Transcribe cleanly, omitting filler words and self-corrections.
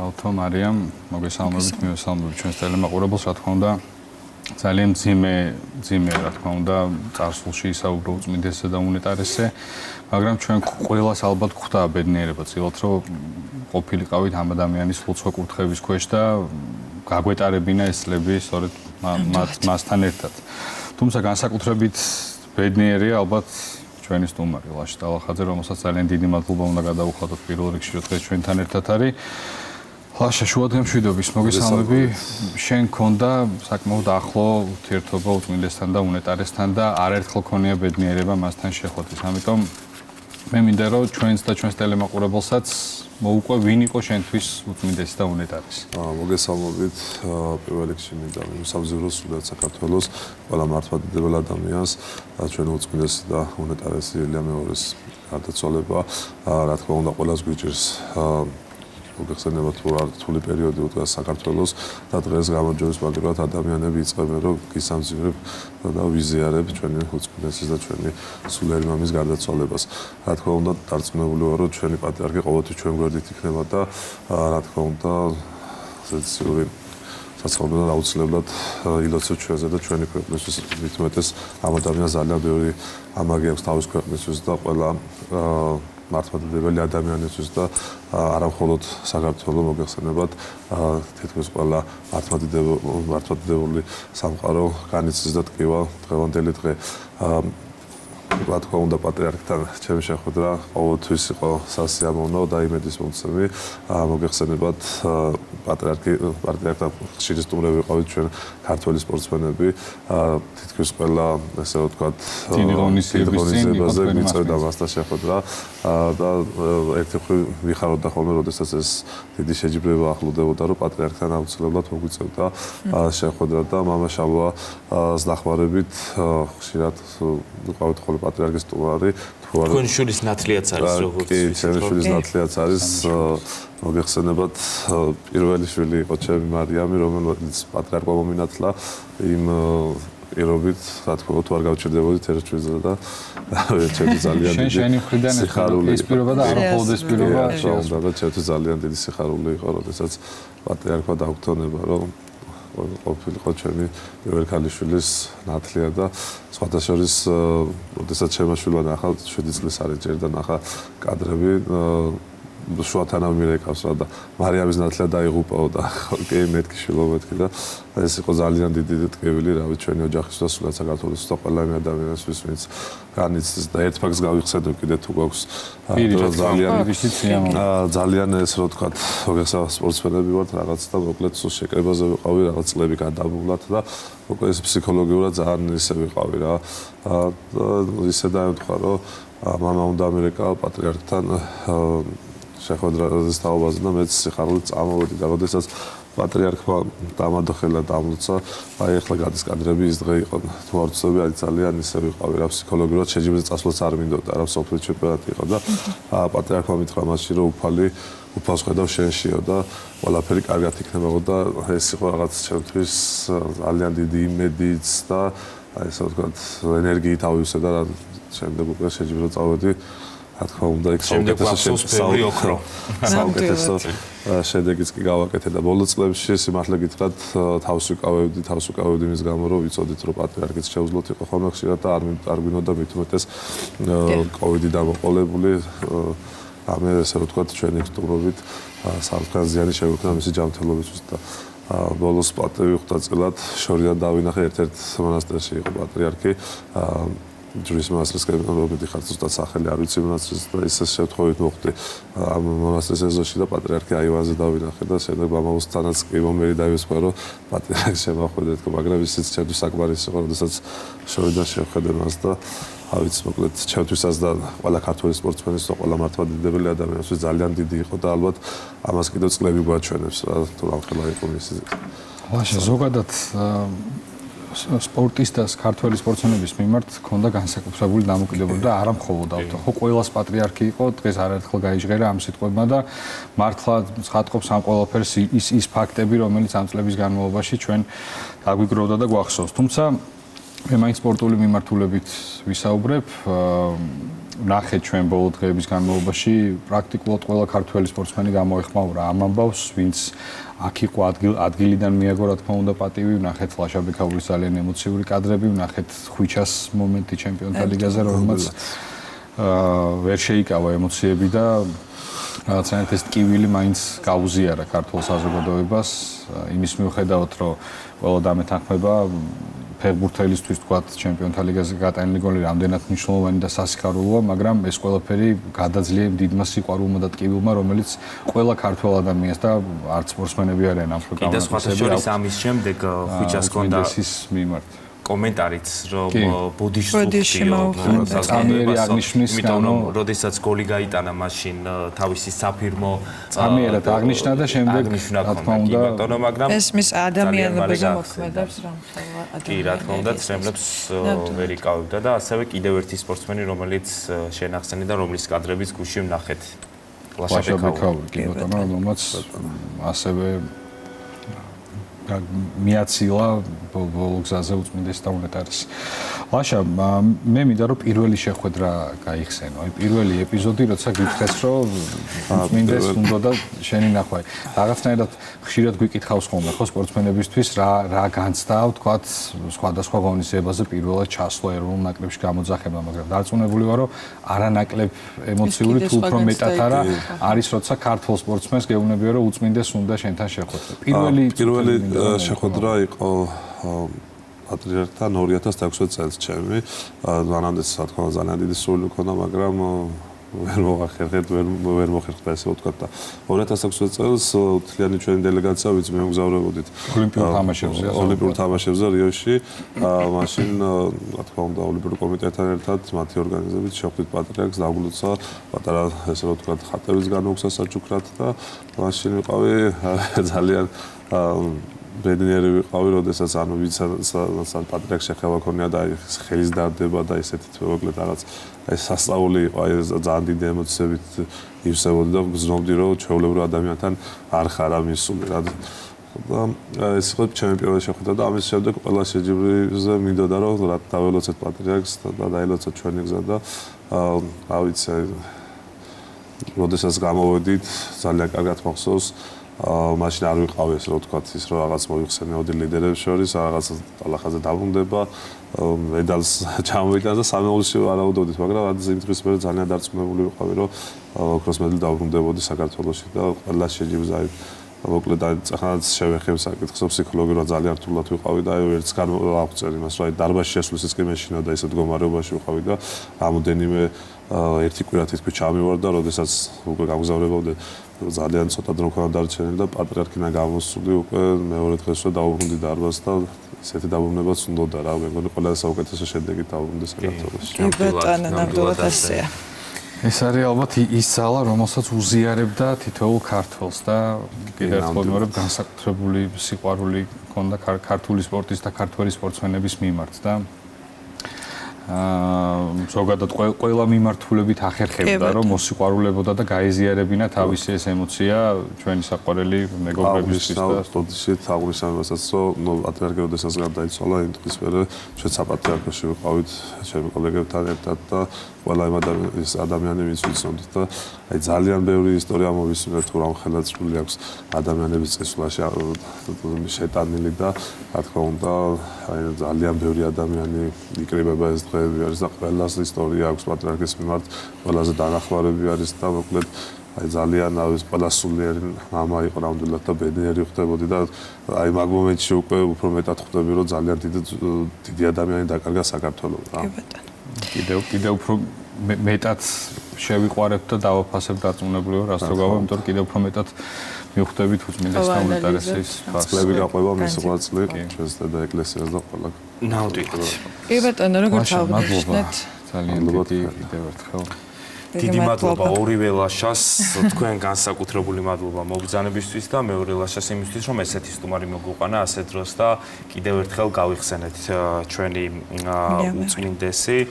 ალთო მარიამ, მოგესალმებით, მივესალმებით ჩვენს ტელემაყურებელს, რა თქმა უნდა, ძალიან ძიმე, რა თქმა უნდა, წარსულში ისაუბრა უწმინდესზე და უნეტარესზე, მაგრამ ჩვენ ყველას ალბათ გვხვდა ბედნიერება, ცდილობთ, რომ ყოფილიყავით ამ ადამიანის ლოცვა კურთხევის ქვეშ და გაგვეტარებინა ეს წლები სწორედ მასთან ერთად. თუმცა განსაკუთრებით ბედნიერია ალბათ ჩვენი სტუმარი ლაშა ტალახაძე, რომელსაც ძალიან დიდი მადლობა უნდა გადაუხადოთ პირველ რიგში, რომ დღეს ჩვენთან ერთად არის. ლაშა, შუადღემშვიდობის, მოგესალმები. შენ გქონდა საკმაოდ ახლო ურთიერთობა უწმინდესთან და უნეტარესთან და არაერთხელ გქონია ბედნიერება მასთან შეხვედრის. ამიტომ მე მინდა რომ ჩვენს და ჩვენს ტელემაყურებელსაც მოუყვე ვინ იყო შენთვის უწმინდესი და უნეტარესი. მოგესალმებით, პირველ რიგში მინდა მისავზირო სულად საქართველოს ყველა მართლმადიდებელ ადამიანს, ჩვენ უწმინდესი და უნეტარესი ილია მეორის გარდაცვალება, რა თქმა უნდა, ყველას გვიჭირს მოგეხსენება თუ რთული პერიოდი უდგას საქართველოს და დღეს გამარჯვების მაგალითად ადამიანები იწყებენ რომ გისამძიმრებ და ვიზიარებ ჩვენი უწმინდესის და ჩვენი სულიერი მამის გარდაცვალებას. რა თქმა უნდა, დარწმუნებული ვარ რომ ჩვენი პატრიარქი ყოველთვის ჩვენ გვერდით იქნება და რა თქმა უნდა, სეციური საცხოვრებლად აუცილებლად ილოცავ ჩვენზე და ჩვენი ქვეყნისთვის მithumetes ამ ადამიანს ძალიან ბევრი ამაგი აქვს თავის ქვეყნისთვის და ყველა მართლმადიდებელი ადამიანისთვის და არა მხოლოდ საქართველოს მოგეხსენებათ თითქმის ყველა მართლმადიდებელი სამყარო განიცდის და ტკივა დღევანდელი დღე. რა თქმა უნდა, პატრიარქთან ჩემი შეხვედრა ყოველთვის იყო სასიამოვნო და იმედის მომცემი. მოგეხსენებათ პატრიარქთან ხშირი სტუმრები ვიყავით ჩვენ ქართველი სპორტსმენები. თითქმის ყველა, ესე ვთქვათ, დიდი ღონისძიებაზე მიწევდა მასთან შეხვედრა და ერთი მხრივ ვიხარობდა ხოლმე, როდესაც ეს დიდი შეჯიბრება ახლოვდებოდა, რომ პატრიარქთან აუცილებლად მოგვიწევდა შეხვედრა და მამაშალვას დახმარებით ხშირად ვიყავით ხოლმე პატრიარქის სტუმარი. თქვენი შვილის ნათლიაც არის როგორც კი, ჩემი შვილის ნათლიაც არის. მოგეხსენებათ, პირველი შვილი იყო ჩემი მარიამი, რომელიც პატრიარქმა მომინათლა იმ პირობით, რა თქმა უნდა, თუ არ გავჩერდებოდით ერთ შვილზე და ჩემთვის ძალიან დიდი შენი მხრიდან ეს პირობა და არა მხოლოდ ეს პირობა და ჩემთვის ძალიან დიდი სიხარული იყო, როდესაც პატრიარქმა დაგვთონება, რომ ყოფილიყო ჩემი პირველი ქალიშვილის ნათლია და სხვათა შორის, როდესაც ჩემო შვილმა ნახა 7 წლის არის ჯერ და ნახა კადრები, შუათანავ მირეკავს რა და მარიამის ნათლია დაიღუპაო და კი მეთქი შვილო მეთქი და ეს იყო ძალიან დიდი ტკივილი, რავი, ჩვენი ოჯახის და სულად საქართველოს და ყველა ადამიანისთვის, ვინც განიცდის და ერთ ფაქტს გავიხსენებ კიდე თუ გვაქვს ძალიან ეს რო თქვა, მოგეხსენებათ სპორტსმენები ვართ რაღაც და მოკლედ სულ შეკრებაზე ვიყავი რაღაც წლები გადამუვლად და მოკლედ ეს ფსიქოლოგიურად ძალიან ისე ვიყავი რა. ისე დაემთხვა რომ მამა უნდა ამერიკა პატრიარქთან შეხვედრაზე თაობაზე და მეც სიხარული წამოვედი და როდესაც პატრიარქმა დამადოხელა დამლოცა, აი ახლა გადის კადრები, ის დღე იყო თუ არ ვცდები, აი ძალიან ისე ვიყავი რა ფსიქოლოგიურად შეჯიბრზე წასვლაც არ მინდოდა რა სოფლის ჩემპიონატი იყო და პატრიარქმა მითხრა მასში რომ უფალს ხედავ შენშიო და ყველაფერი კარგად იქნებაო და ეს იყო რაღაც ჩემთვის ძალიან დიდი იმედიც და აი ესე ვთქვათ ენერგიით ავივსე და შემდეგ უკვე შეჯიბრზე წავედი. რა თქმა უნდა, იქ საუკეთესო შედეგიც კი გავაკეთე და ბოლო წლებში სიმართლე გითხრათ თავს ვიკავებდი მის გამო რომ ვიცოდით რომ პატრიარქიც შეუძლოთ იყო ხოლმე ხშირად და არ გვინოდა მithumetes კოვიდი დამოყოლებული ამე ესე ვთქვათ ჩვენი სტუმრობით სამხაზიანი შეგვექნა მისი ჯანმრთელობისთვის და ბოლოს პატევი ხვდა წილად შორიდან დავინახე ერთ-ერთ მონასტერში იყო პატრიარქი ჯვრის მონასტრის კაბინეტში ხარ ზუსტად სახელი არ ვიცი მონასტრის და ისე შევთხოვით მოხდი ამ მონასტრის ეზოში და პატრიარქი აივანზე დავინახე და შემდეგ მამაოსთანაც კი მომერი დაივესვა რომ პატრიარქს შემახვედრეთ, მაგრამ ისიც ჩემთვის საკმარისი იყო, როდესაც შორიდან შევხედე მას და ავიც მოკლედ ჩემთვისაც და ყველა ქართველი სპორტსმენის და ყველა მართლმადიდებელი ადამიანისთვის ძალიან დიდი იყო და ალბათ ამას კიდევ წლები გვაჩვენებს რა თუ რამხელა იყო მისი. ლაშა, ზოგადად სპორტისტას ქართველი სპორტსმენების მიმართ ქონდა განსაკუთრებული დამოკიდებულება და არა მხოლოდ ავთო. ხო, ყველას პატრიარქი იყო, დღეს არაერთხელ გაიჟღერა ამ სიტყვებმა და მართლა ცხადყოფს ამ ყველაფერს ის ფაქტები, რომელიც ამ წლების განმავლობაში ჩვენ დაგვიგროვდა და გვახსოვს. თუმცა მე მაინც სპორტული მიმართულებით ვისაუბრებ. ნახეთ ჩვენ ბოლო დღეების განმავლობაში პრაქტიკულად ყველა ქართველი სპორტსმენი გამოეხმაურა ამ ამბავს, ვინც აქ იყო ადგილიდან მიაგო რა თქმა უნდა პატივი, ვნახეთ ლაშა ბექაურის ძალიან ემოციური კადრები, ვნახეთ ხვიჩას მომენტი ჩემპიონთა ლიგაზე, რომელმაც ვერ შეიკავა ემოციები და რაღაცნაირად ეს ტკივილი მაინც გაუზიარა ქართულ საზოგადოებას იმის მიუხედავად, რომ ყველა დამეთანხმება ფეხბურთელისთვის თქვათ ჩემპიონთა ლიგაზე გატანილი გოლი რამდენად მნიშვნელოვანი და სასიხარულოა, მაგრამ ეს ყველაფერი გადაძლია იმ დიდმა სიყვარულმა და ტკივილმა, რომელიც ყველა ქართველ ადამიანს და არც სპორტსმენები არიან ამ პროგრამაში. კიდე სხვათა შორის ამის შემდეგ ხვიჩას ჰქონდა მიმართ კომენტარიც, რომ ბოდიში წამიერი აღნიშნის გამო, როდესაც გოლი გაიტანა მაშინ თავისი საფირმო წამიერად აღნიშნა და შემდეგ რა თქმა უნდა მაგრამ ეს მის ადამიანებზე მოქმედებს რა კი რა თქმა უნდა ცრემლებს ვერ იკავებდა და ასევე კიდევ ერთი სპორტსმენი რომელიც შენახსენი და რომლის კადრებიც გუშინ ვნახეთ ლაშა ბექაური კი ბატონო რომელმაც ასევე მიაცილა ბოლო გზაზე უწმინდესი და უნეტარესი. ლაშა, მე მინდა რომ პირველი შეხვედრა გაიხსენო. აი პირველი ეპიზოდი, როცა გითხრეს, რომ უწმინდეს უნდა და შენი ნახვა. რაღაცნაირად ხშირად გვიკითხავს ხოლმე ხო სპორტსმენებისთვის რა განცდა, ვთქვათ, სხვადასხვა ღონისძიებაზე პირველად ჩასვლა ეროვნულ ნაკრებში გამოძახება, მაგრამ დარწმუნებული ვარ, რომ არანაკლებ ემოციური თუ უფრო მეტად არა არის, როცა ქართულ სპორტსმენს გეუბნებია, რომ უწმინდეს უნდა შენთან შეხვედრა. პირველი შეხვედრა იყო პატრიარქთან 2016 წელს ჩემი. მანამდე რა თქმა უნდა ძალიან დიდი სურვილი მქონდა, მაგრამ ვერ მოხერხდა ესე ვთქვათ და 2016 წელს მთლიანი ჩვენი დელეგაცია ვიც მემგზავრებოდით ოლიმპიურ თამაშებზე რიოში. მაშინ რა თქმა უნდა ოლიმპიურ კომიტეტთან ერთად მათი ორგანიზებით შეხვდით პატრიარქს, დაგვლოცა პატარა ესე ვთქვათ ხატების განუგზა საჩუქრად და მაშინ ვიყავი ძალიან ბედნიერი ვიყავი, როდესაც ანუ ვინცან პატრიარქს შეხება ქონია და ხელის დარდება და ესეთი მოკლედ რაღაც აი სასწაული იყო, აი ძალიან დიდი ემოციებით ივსებოდი და გრძნობდი, რომ ჩვეულებრივ ადამიანთან არ ხარ ამისული რა. და ეს იყო ჩემი პირველი შეხვედრა და ამის შემდეგ ყველა შეჯიბრზე მინდოდა რომ დაველოცეთ პატრიარქს და დაელოცოთ ჩვენი გზა და რა ვიცი, როდესაც გამოვედით ძალიან კარგად მახსოვს. მაშინ არ ვიყავი ესე რომ ვთქვათ ის რომ რაღაც მოიხსენიოდი ლიდერებს შორის რაღაც ალახაზე დაბრუნდება მედალს ჩამოვიდა და სამეულში ვარაუდობდით, მაგრამ რაც იმ დღის მერე ძალიან დარწმუნებული ვიყავი რომ ოქროს მედალი დაბრუნდებოდი საქართველოში და ყველა შეჯიბრზე აი მოკლედ ახალაც შევეხებ საკითხს ფსიქოლოგიურად ძალიან რთულად ვიყავი და აი ერთს გავაღწევ იმას რომ აი დარბაზში შესვლისას კი მეშინა და ისეთ მდგომარეობაში ვიყავი და რამოდენიმე ერთი კვირა თითქმის ჩამივარ და როდესაც უკვე გამგზავრებავდი ძალიან ცოტა დრო მქონდა დარჩენილი და პატრიარქიდან გამოსული უკვე მეორე დღესვე დავუბრუნდი დარბაზს და ესეთი დაბრუნებაც უნდოდა რა, მეგონი ყველა საუკეთესო შედეგით დავუბრუნდი საქართველოში. კი ბატონო, ნამდვილად ასეა. ეს არის ალბათ ის ძალა, რომელსაც უზიარებდა თითოეულ ქართველს და კიდევ ერთხელ ვიმეორებ განსაკუთრებული სიყვარული ჰქონდა ქართული სპორტის და ქართველი სპორტსმენების მიმართ და ზოგადად ყველა მიმართულებით ახერხებდა რომ მოსიყვარულებოდა და გაეზიარებინა თავისი ეს ემოცია ჩვენი საყვარელი მეგობრებისთვის და სტუდიაში აღნიშნავასაც რომ პატრიარქი როდესაც გარდაიცვალა იმ დღის მერე ჩვენ საპატრიარქოში ვიყავით ჩემი კოლეგებთან ერთად და ყველა ის ადამიანი ვინც ვიცნობთ და აი ძალიან ბევრი ისტორია მოვისმინეთ თუ რამ ხელაწყვილი აქვს ადამიანების წესვლაში შეტანილი და რა თქმა უნდა აი ძალიან ბევრი ადამიანი იკრიბება ეს დღეები არის და ყველას ისტორია აქვს პატრიარქის მიმართ, ყველაზე დანახმარები არის და მოკლედ აი ძალიან არის ყველა სულიერი მამა იყო ნამდვილად და ბედნიერი ხდებოდი და აი მაგ მომენტში უკვე უფრო მეტად ხვდები რომ ძალიან დიდი ადამიანი დაკარგა საქართველოს რა. კიდევ უფრო მეტად შევიყვარებთ და დავაფასებთ დარწმუნებული ვარ, რასთვისაც იმიტომ რომ კიდევ უფრო მეტად მივხვდებით უწმინდეს და უნეტარესის ფასლები გაყვება მისი ყვაწლი ჩვენს და ეკლესიას და ყველა ნამდვილად. კი ბატონო, როგორც აღნიშნეთ, ძალიან დიდი კიდევ ერთხელ დიდი მადლობა ორივე ლაშას, თქვენ განსაკუთრებული მადლობა მოგზანებისთვის და მეორე ლაშას იმისთვის, რომ ესეთი სტუმარი მოგვიყვანა ასე დროს და კიდევ ერთხელ გავიხსენეთ ჩვენი უწმინდესი